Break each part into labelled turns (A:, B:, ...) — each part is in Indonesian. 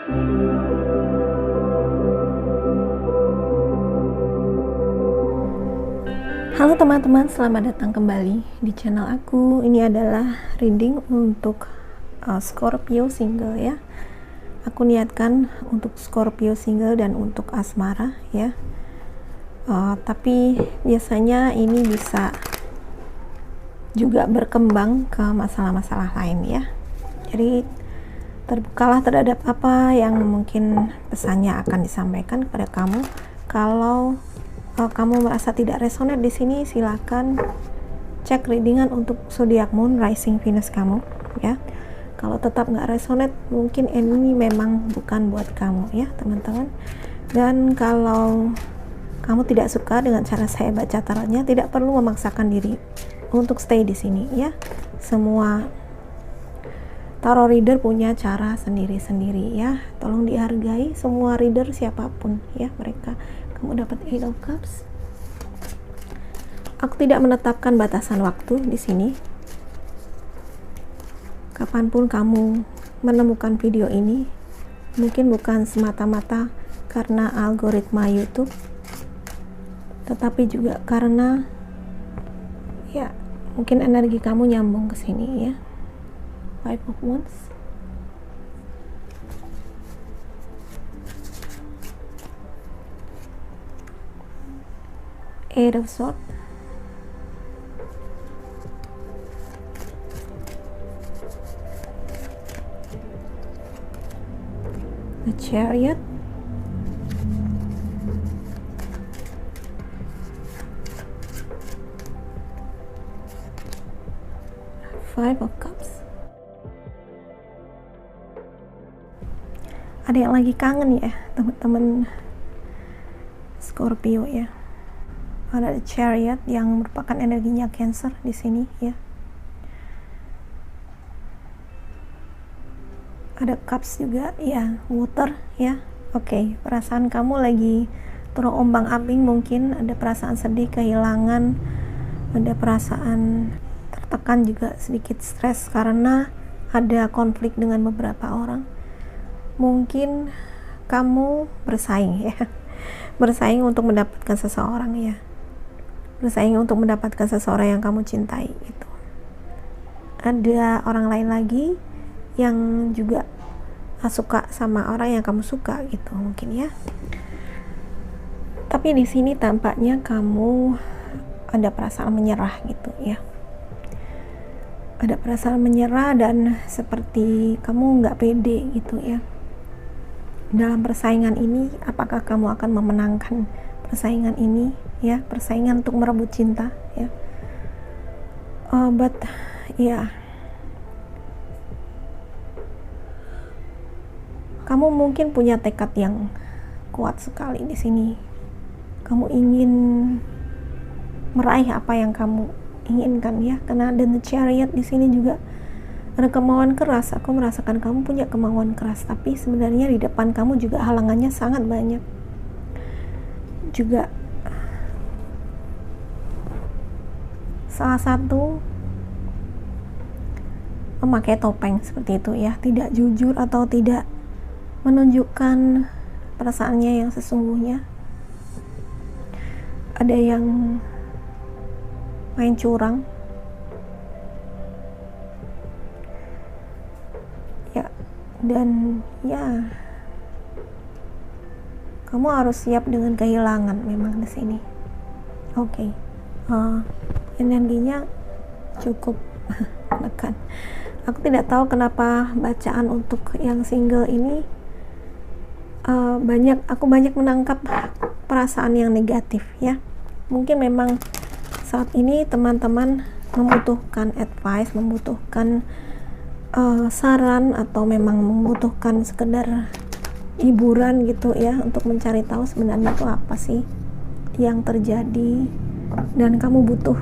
A: Halo teman-teman, selamat datang kembali di channel aku. Ini adalah reading untuk Scorpio single ya. Aku niatkan untuk Scorpio single dan untuk asmara ya. Tapi biasanya ini bisa juga berkembang ke masalah-masalah lain ya. Jadi terbukalah terhadap apa yang mungkin pesannya akan disampaikan kepada kamu. Kalau kamu merasa tidak resonate di sini, silakan cek readingan untuk zodiak moon, rising Venus kamu ya. Kalau tetap nggak resonate, mungkin ini memang bukan buat kamu ya teman-teman. Dan kalau kamu tidak suka dengan cara saya baca tarotnya, tidak perlu memaksakan diri untuk stay di sini ya. Semua tarot reader punya cara sendiri-sendiri ya. Tolong dihargai semua reader siapapun ya mereka. Kamu dapat Eight of Cups. Aku tidak menetapkan batasan waktu di sini. Kapanpun kamu menemukan video ini, mungkin bukan semata-mata karena algoritma YouTube, tetapi juga karena ya mungkin energi kamu nyambung ke sini ya. Five of Wands. Eight of Swords. The Chariot. Five of Cups. Ada yang lagi kangen ya teman-teman Scorpio ya. Ada Chariot yang merupakan energinya Cancer di sini ya. Ada Cups juga ya, Water ya. Oke, perasaan kamu lagi terombang-ambing, mungkin ada perasaan sedih, kehilangan, ada perasaan tertekan juga, sedikit stres karena ada konflik dengan beberapa orang. Mungkin kamu bersaing ya. Bersaing untuk mendapatkan seseorang ya. Bersaing untuk mendapatkan seseorang yang kamu cintai itu. Ada orang lain lagi yang juga suka sama orang yang kamu suka gitu mungkin ya. Tapi di sini tampaknya kamu ada perasaan menyerah gitu ya. Ada perasaan menyerah dan seperti kamu nggak pede gitu ya. Dalam persaingan ini, apakah kamu akan memenangkan persaingan ini ya, persaingan untuk merebut cinta ya. But ya, kamu mungkin punya tekad yang kuat sekali di sini. Kamu ingin meraih apa yang kamu inginkan ya, karena ada The Chariot di sini juga ada kemauan keras. Aku merasakan kamu punya kemauan keras, tapi sebenarnya di depan kamu juga halangannya sangat banyak. Juga salah satu memakai topeng seperti itu ya, tidak jujur atau tidak menunjukkan perasaannya yang sesungguhnya. Ada yang main curang ya, dan ya kamu harus siap dengan kehilangan memang di sini. Oke. Energinya cukup menekan. Aku tidak tahu kenapa bacaan untuk yang single ini aku banyak menangkap perasaan yang negatif ya. Mungkin memang saat ini teman-teman membutuhkan advice, membutuhkan saran, atau memang membutuhkan sekedar hiburan gitu ya, untuk mencari tahu sebenarnya itu apa sih yang terjadi, dan kamu butuh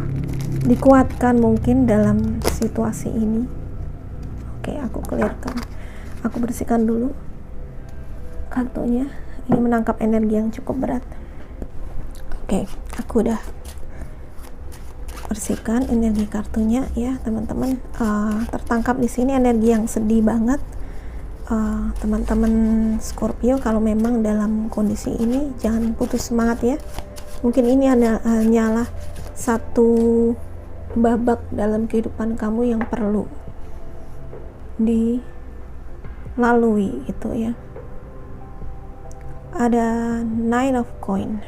A: dikuatkan mungkin dalam situasi ini. Oke, aku clearkan, aku bersihkan dulu kartunya. Ini menangkap energi yang cukup berat. Oke, aku udah bersihkan energi kartunya ya teman-teman. Tertangkap di sini energi yang sedih banget, teman-teman Scorpio, kalau memang dalam kondisi ini jangan putus semangat ya. Mungkin ini hanyalah satu babak dalam kehidupan kamu yang perlu dilalui gitu ya. Ada Nine of Coin,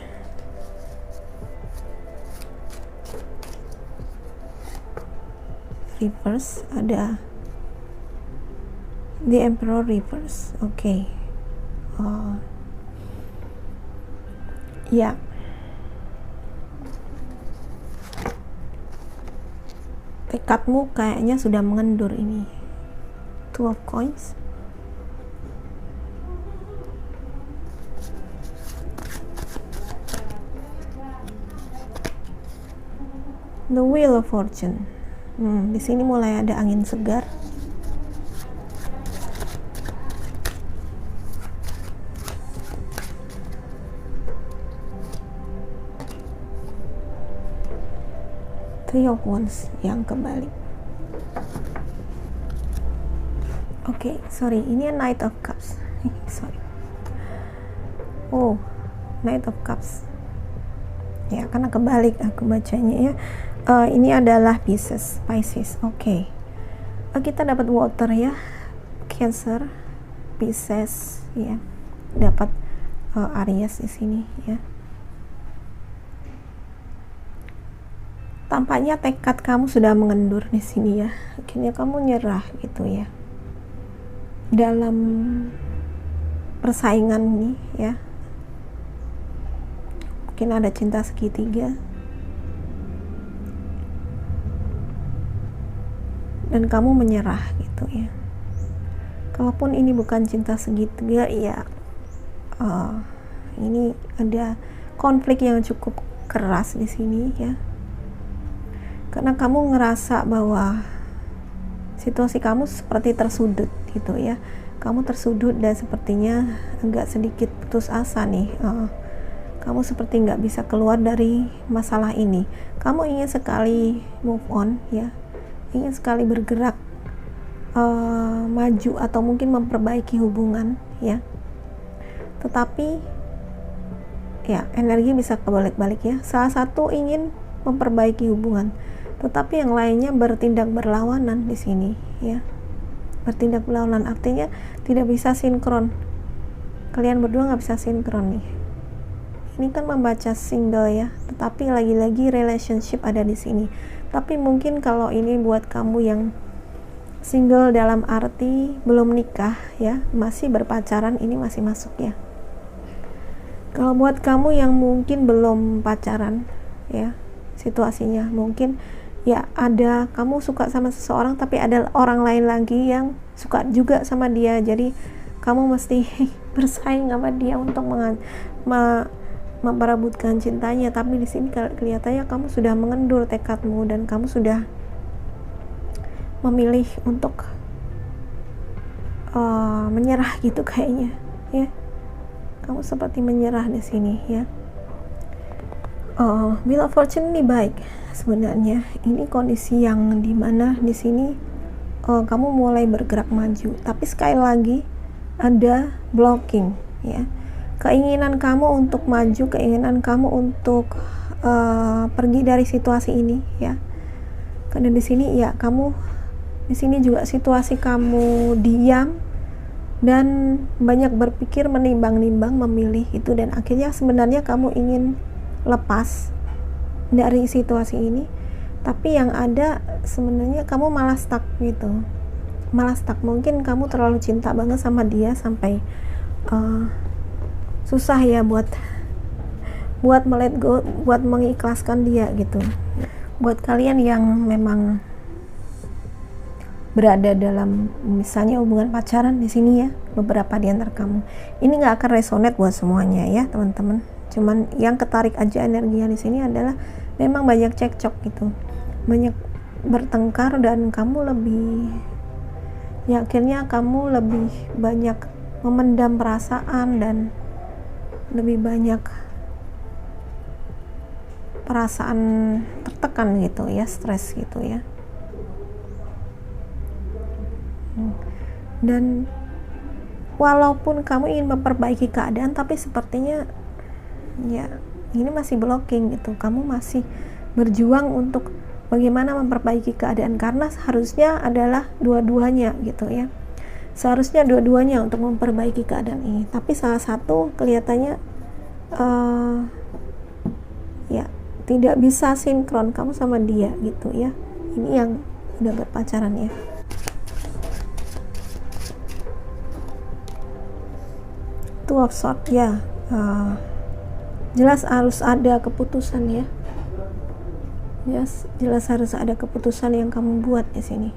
A: reverse, ada The Emperor reverse. Oke. Ya, tekadmu kayaknya sudah mengendur ini. Two of Coins, The Wheel of Fortune. Di sini mulai ada angin segar. Three of Wands yang kembali. Oke, sorry, ini Knight of Cups. Sorry. Oh, Knight of Cups. Ya, karena kebalik aku bacanya ya. Ini adalah Pisces. Oke. Kita dapat water ya. Cancer, Pisces ya. Dapat Aries di sini ya. Tampaknya tekad kamu sudah mengendur di sini ya. Akhirnya kamu nyerah gitu ya. Dalam persaingan nih ya. Mungkin ada cinta segitiga. Dan kamu menyerah gitu ya. Kalaupun ini bukan cinta segitiga ya, ini ada konflik yang cukup keras di sini ya. Karena kamu ngerasa bahwa situasi kamu seperti tersudut gitu ya. Kamu tersudut dan sepertinya agak sedikit putus asa nih. Kamu seperti nggak bisa keluar dari masalah ini. Kamu ingin sekali move on ya. Ingin sekali bergerak maju atau mungkin memperbaiki hubungan ya. Tetapi ya energi bisa kebalik-balik ya. Salah satu ingin memperbaiki hubungan, tetapi yang lainnya bertindak berlawanan di sini ya. Bertindak berlawanan artinya tidak bisa sinkron. Kalian berdua nggak bisa sinkron nih. Ini kan membaca single ya, tetapi lagi-lagi relationship ada di sini. Tapi mungkin kalau ini buat kamu yang single dalam arti belum nikah ya, masih berpacaran, ini masih masuk ya. Kalau buat kamu yang mungkin belum pacaran ya, situasinya mungkin ya ada kamu suka sama seseorang tapi ada orang lain lagi yang suka juga sama dia, jadi kamu mesti bersaing sama dia untuk memperebutkan cintanya. Tapi di sini kelihatannya kamu sudah mengendur tekadmu dan kamu sudah memilih untuk menyerah gitu kayaknya ya. Kamu seperti menyerah di sini ya. Wheel of Fortune ini baik sebenarnya. Ini kondisi yang dimana di sini kamu mulai bergerak maju, tapi sekali lagi ada blocking ya. Keinginan kamu untuk maju, keinginan kamu untuk pergi dari situasi ini ya. Karena di sini ya kamu di sini juga situasi kamu diam dan banyak berpikir, menimbang-nimbang, memilih itu, dan akhirnya sebenarnya kamu ingin lepas dari situasi ini, tapi yang ada sebenarnya kamu malah stuck gitu. Malah stuck, mungkin kamu terlalu cinta banget sama dia sampai susah ya buat let go, buat mengikhlaskan dia gitu. Buat kalian yang memang berada dalam misalnya hubungan pacaran di sini ya, beberapa di antara kamu, ini nggak akan resonate buat semuanya ya teman-teman. Cuman yang ketarik aja energinya di sini adalah memang banyak cekcok gitu, banyak bertengkar, dan kamu lebih ya akhirnya kamu lebih banyak memendam perasaan dan lebih banyak perasaan tertekan gitu ya, stres gitu ya. Dan walaupun kamu ingin memperbaiki keadaan, tapi sepertinya ya ini masih blocking gitu. Kamu masih berjuang untuk bagaimana memperbaiki keadaan, karena seharusnya adalah dua-duanya gitu ya. Seharusnya dua-duanya untuk memperbaiki keadaan ini, tapi salah satu kelihatannya ya tidak bisa sinkron kamu sama dia gitu ya. Ini yang udah berpacaran ya. Two of Swords ya, jelas harus ada keputusan ya. Yes, jelas harus ada keputusan yang kamu buat di sini.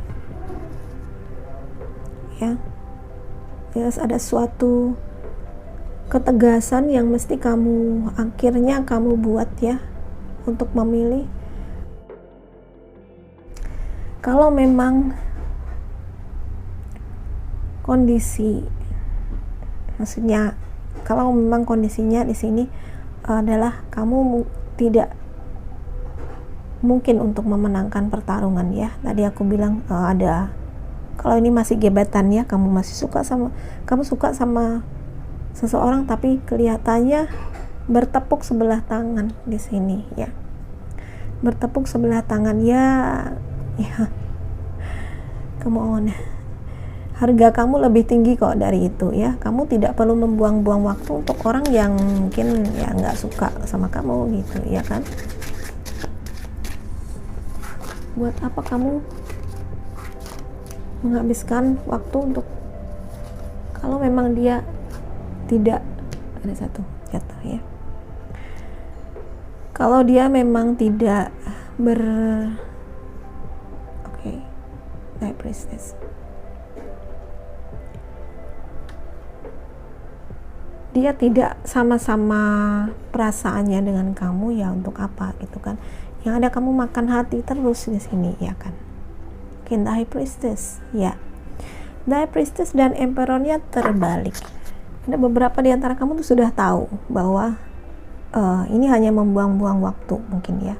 A: Ya, jelas ada suatu ketegasan yang mesti akhirnya kamu buat ya, untuk memilih. Kalau memang kalau memang kondisinya di sini adalah kamu tidak mungkin untuk memenangkan pertarungan ya. Tadi aku bilang kalau ini masih gebetan ya, kamu suka sama seseorang, tapi kelihatannya bertepuk sebelah tangan di sini ya. Bertepuk sebelah tangan ya. Come on. Harga kamu lebih tinggi kok dari itu ya. Kamu tidak perlu membuang-buang waktu untuk orang yang mungkin ya nggak suka sama kamu gitu ya kan. Buat apa kamu menghabiskan waktu untuk, kalau memang dia tidak, ada satu jatuh ya, kalau dia memang tidak High Priestess, dia tidak sama-sama perasaannya dengan kamu ya, untuk apa gitu kan. Yang ada kamu makan hati terus di sini ya kan. Mungkin The High Priestess ya. The High Priestess dan Emperor-nya terbalik. Ada beberapa di antara kamu tuh sudah tahu bahwa ini hanya membuang-buang waktu mungkin ya.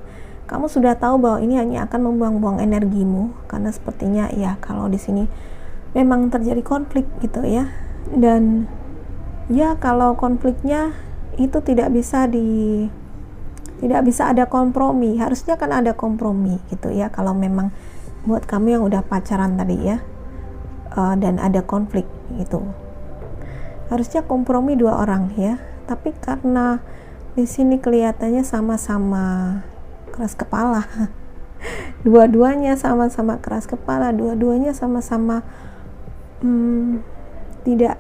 A: Kamu sudah tahu bahwa ini hanya akan membuang-buang energimu, karena sepertinya ya kalau di sini memang terjadi konflik gitu ya. Dan ya kalau konfliknya itu tidak bisa ada kompromi. Harusnya kan ada kompromi gitu ya, kalau memang buat kamu yang udah pacaran tadi ya, dan ada konflik gitu, harusnya kompromi dua orang ya. Tapi karena di sini kelihatannya sama-sama keras kepala, dua-duanya sama-sama keras kepala, dua-duanya sama-sama tidak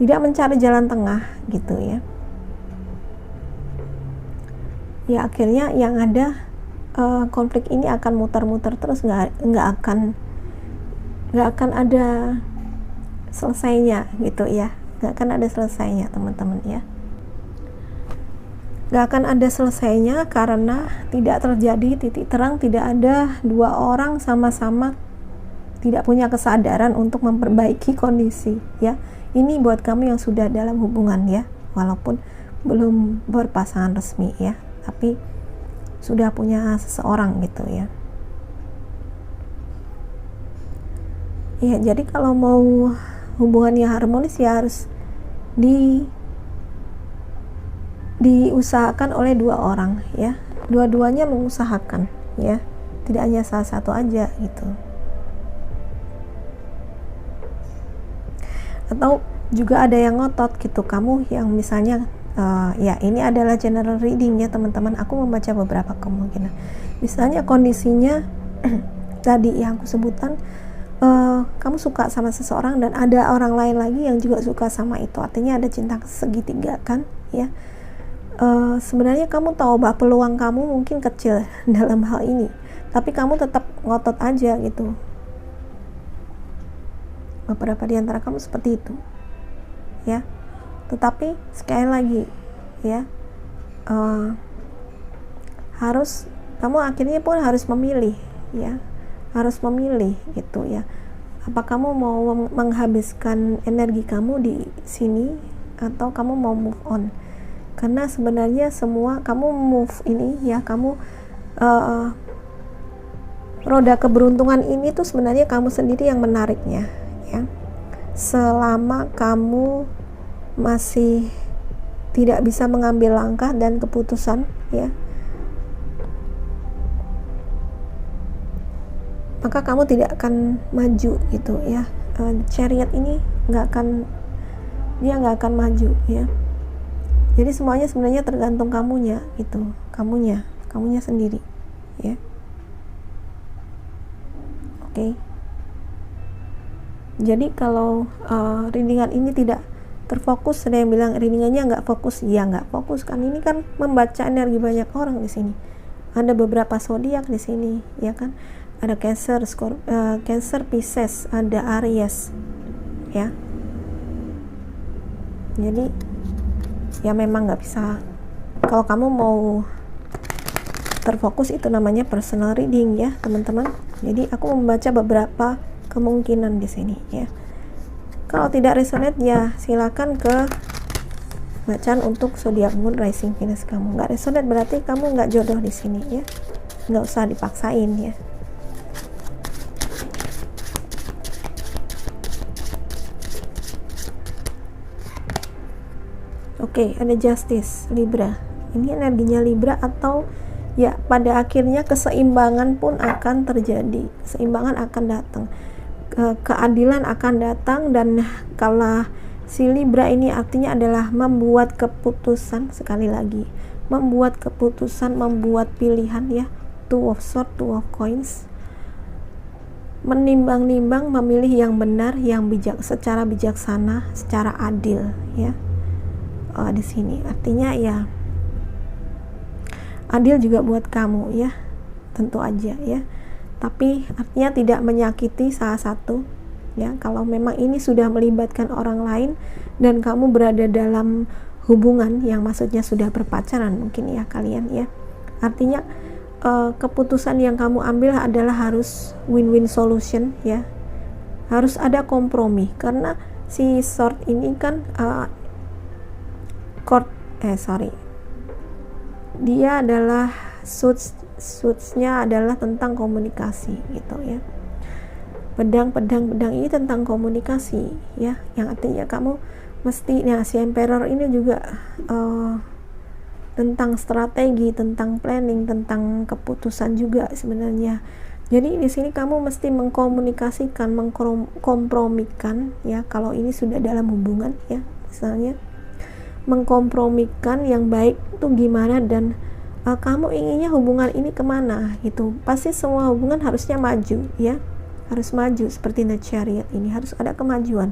A: mencari jalan tengah gitu ya. Ya akhirnya yang ada konflik ini akan muter-muter terus, nggak akan ada selesainya gitu ya. Nggak akan ada selesainya teman-teman ya. Nggak akan ada selesainya karena tidak terjadi titik terang, tidak ada dua orang sama-sama tidak punya kesadaran untuk memperbaiki kondisi ya. Ini buat kamu yang sudah dalam hubungan ya, walaupun belum berpasangan resmi ya, tapi sudah punya seseorang gitu ya. Ya, jadi kalau mau hubungannya harmonis ya harus diusahakan oleh dua orang ya. Dua-duanya mengusahakan ya, tidak hanya salah satu aja gitu. Atau juga ada yang ngotot gitu, kamu yang misalnya ya ini adalah general reading ya teman-teman. Aku membaca beberapa kemungkinan. Misalnya kondisinya tadi yang aku sebutkan, kamu suka sama seseorang dan ada orang lain lagi yang juga suka sama itu. Artinya ada cinta segitiga kan ya. Sebenarnya kamu tahu bahwa peluang kamu mungkin kecil dalam hal ini, tapi kamu tetap ngotot aja gitu. Beberapa di antara kamu seperti itu ya. Tetapi sekali lagi ya, kamu akhirnya pun harus memilih ya, harus memilih gitu ya. Apa kamu mau menghabiskan energi kamu di sini atau kamu mau move on? Karena sebenarnya semua kamu move ini ya, kamu roda keberuntungan ini tuh sebenarnya kamu sendiri yang menariknya ya. selama kamu masih tidak bisa mengambil langkah dan keputusan, ya, maka kamu tidak akan maju gitu ya. Chariot ini nggak akan maju ya. Jadi semuanya sebenarnya tergantung kamunya gitu, kamunya sendiri ya. Oke. Jadi kalau readingan ini tidak terfokus, ada yang bilang readingannya nggak fokus, ya nggak fokus kan, ini kan membaca energi banyak orang di sini. Ada beberapa zodiak di sini, ya kan? Ada Cancer, Pisces, ada Aries, ya. Jadi ya memang nggak bisa. Kalau kamu mau terfokus, itu namanya personal reading ya teman-teman. Jadi aku membaca beberapa kemungkinan di sini ya. Kalau tidak resonate ya silakan ke bacaan untuk zodiak moon, rising, Venus kamu. Nggak resonate berarti kamu nggak jodoh di sini ya. Nggak usah dipaksain ya. Oke, ada Justice, Libra. Ini energinya Libra, atau ya pada akhirnya keseimbangan pun akan terjadi. Keseimbangan akan datang. Keadilan akan datang, dan kalau si Libra ini artinya adalah membuat keputusan, sekali lagi. Membuat keputusan, membuat pilihan ya. Two of Swords, Two of Coins. Menimbang-nimbang, memilih yang benar, yang secara bijaksana, secara adil ya. Di sini artinya ya adil juga buat kamu ya, tentu aja ya, tapi artinya tidak menyakiti salah satu ya. Kalau memang ini sudah melibatkan orang lain dan kamu berada dalam hubungan yang maksudnya sudah berpacaran mungkin ya kalian ya, artinya keputusan yang kamu ambil adalah harus win-win solution ya, harus ada kompromi, karena si Sword ini kan dia adalah suitsnya adalah tentang komunikasi gitu ya. Pedang ini tentang komunikasi ya, yang artinya kamu mesti, nah si Emperor ini juga tentang strategi, tentang planning, tentang keputusan juga sebenarnya. Jadi di sini kamu mesti mengkomunikasikan, mengkompromikan ya, kalau ini sudah dalam hubungan ya, misalnya mengkompromikan yang baik itu gimana, dan kamu inginnya hubungan ini kemana gitu. Pasti semua hubungan harusnya maju ya, harus maju seperti The Chariot ini, harus ada kemajuan.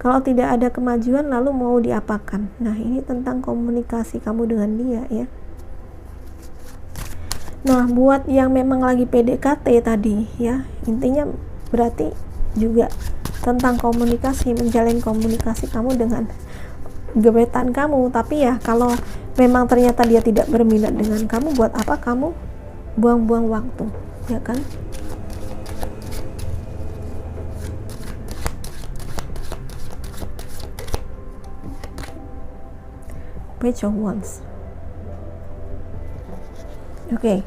A: Kalau tidak ada kemajuan lalu mau diapakan? Nah ini tentang komunikasi kamu dengan dia ya. Nah buat yang memang lagi PDKT tadi ya, intinya berarti juga tentang komunikasi, menjalin komunikasi kamu dengan gebetan kamu. Tapi ya kalau memang ternyata dia tidak berminat dengan kamu, buat apa kamu buang-buang waktu ya kan. Page of Wands. Oke.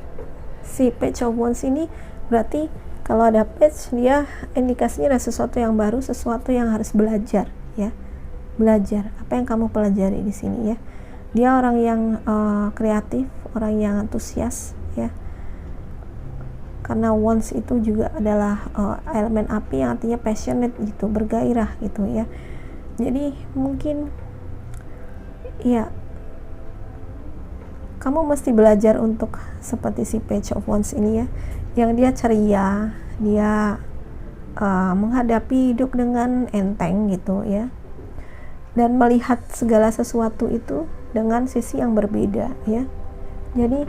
A: Si Page of Wands ini berarti kalau ada page, dia indikasinya ada sesuatu yang baru, sesuatu yang harus belajar ya. Belajar apa yang kamu pelajari di sini ya. Dia orang yang kreatif, orang yang antusias ya, karena wands itu juga adalah elemen api yang artinya passionate gitu, bergairah gitu ya. Jadi mungkin ya kamu mesti belajar untuk seperti si Page of Wands ini ya, yang dia ceria, dia menghadapi hidup dengan enteng gitu ya, dan melihat segala sesuatu itu dengan sisi yang berbeda ya. Jadi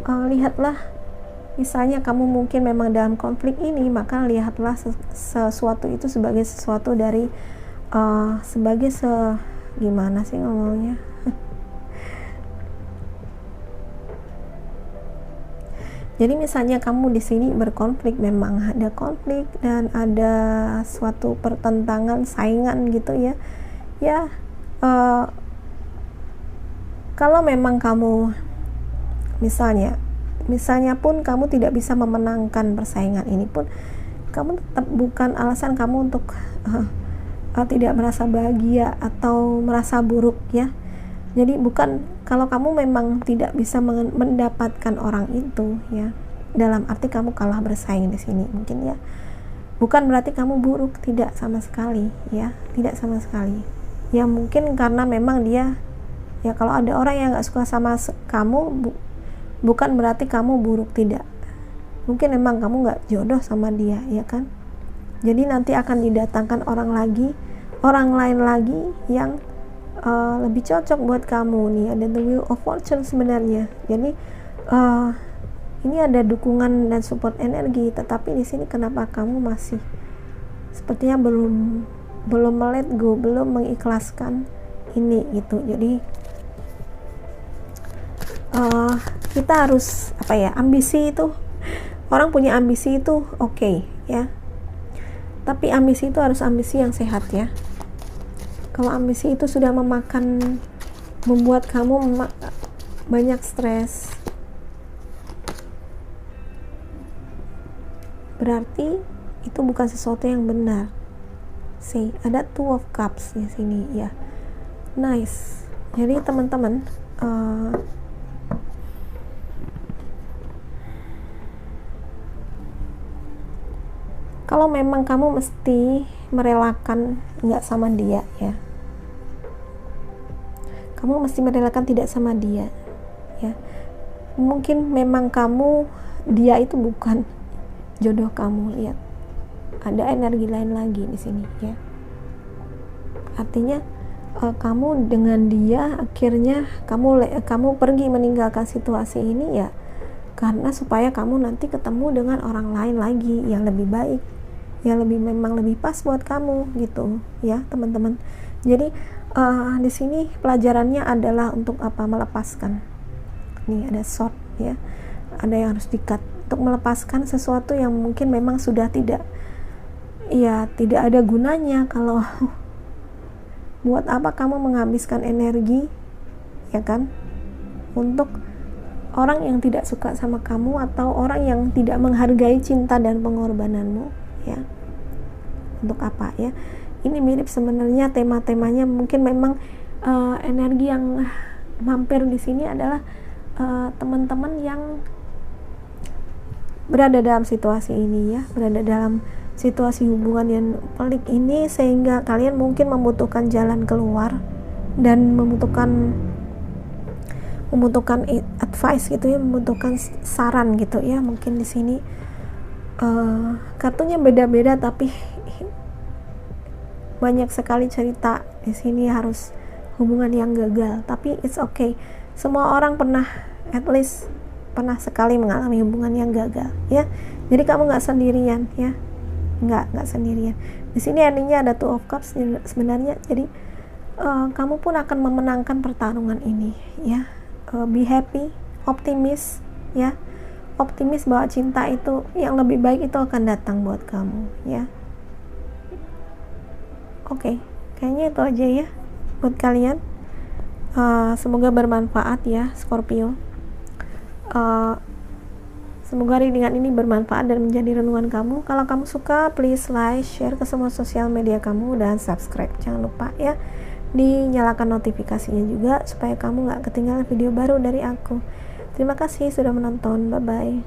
A: lihatlah, misalnya kamu mungkin memang dalam konflik ini, maka lihatlah sesuatu itu sebagai sesuatu dari gimana sih ngomongnya, jadi misalnya kamu di sini berkonflik, memang ada konflik dan ada suatu pertentangan, saingan gitu ya. Ya kalau memang kamu misalnya pun kamu tidak bisa memenangkan persaingan ini pun, kamu tetap bukan alasan kamu untuk tidak merasa bahagia atau merasa buruk ya. Jadi bukan, kalau kamu memang tidak bisa mendapatkan orang itu ya, dalam arti kamu kalah bersaing di sini mungkin ya, bukan berarti kamu buruk, tidak sama sekali ya, tidak sama sekali ya. Mungkin karena memang dia ya, kalau ada orang yang gak suka sama kamu, bukan berarti kamu buruk, tidak, mungkin memang kamu gak jodoh sama dia ya kan. Jadi nanti akan didatangkan orang lain lagi yang lebih cocok buat kamu nih. Ada the wheel of fortune sebenarnya. Jadi ini ada dukungan dan support energi, tetapi di sini kenapa kamu masih sepertinya belum let go, belum mengikhlaskan ini gitu. Jadi kita harus ambisi itu, orang punya ambisi itu oke ya, tapi ambisi itu harus ambisi yang sehat ya. Kalau ambisi itu sudah membuat kamu banyak stres, berarti itu bukan sesuatu yang benar. Ada Two of Cups di sini ya. Nice. Jadi teman-teman, kalau memang kamu mesti merelakan nggak sama dia ya, kamu mesti merelakan tidak sama dia ya. Mungkin memang dia itu bukan jodoh kamu, lihat ada energi lain lagi di sini ya. Artinya kamu dengan dia, akhirnya kamu pergi meninggalkan situasi ini ya, karena supaya kamu nanti ketemu dengan orang lain lagi yang lebih baik, yang memang lebih pas buat kamu gitu ya teman-teman. Jadi di sini pelajarannya adalah untuk apa? Melepaskan. Nih ada sword ya, ada yang harus di-cut untuk melepaskan sesuatu yang mungkin memang sudah tidak ada gunanya. Kalau buat apa kamu menghabiskan energi ya kan, untuk orang yang tidak suka sama kamu atau orang yang tidak menghargai cinta dan pengorbananmu ya. Untuk apa ya? Ini mirip sebenarnya tema-temanya, mungkin memang energi yang mampir di sini adalah teman-teman yang berada dalam situasi ini ya, berada dalam situasi hubungan yang pelik ini, sehingga kalian mungkin membutuhkan jalan keluar dan membutuhkan advice gitu ya, membutuhkan saran gitu ya. Mungkin di sini kartunya beda-beda, tapi banyak sekali cerita di sini, harus hubungan yang gagal, tapi it's okay. Semua orang at least pernah sekali mengalami hubungan yang gagal ya. Jadi kamu nggak sendirian ya, nggak sendirian. Di sini endingnya ada Two of Cups sebenarnya. Jadi kamu pun akan memenangkan pertarungan ini ya. Be happy, optimis ya, optimis bahwa cinta itu yang lebih baik itu akan datang buat kamu ya. Oke, kayaknya itu aja ya buat kalian. Semoga bermanfaat ya Scorpio. Semoga readingan ini bermanfaat dan menjadi renungan kamu. Kalau kamu suka, please like, share ke semua sosial media kamu, dan subscribe. Jangan lupa ya, dinyalakan notifikasinya juga supaya kamu gak ketinggalan video baru dari aku. Terima kasih sudah menonton. Bye bye.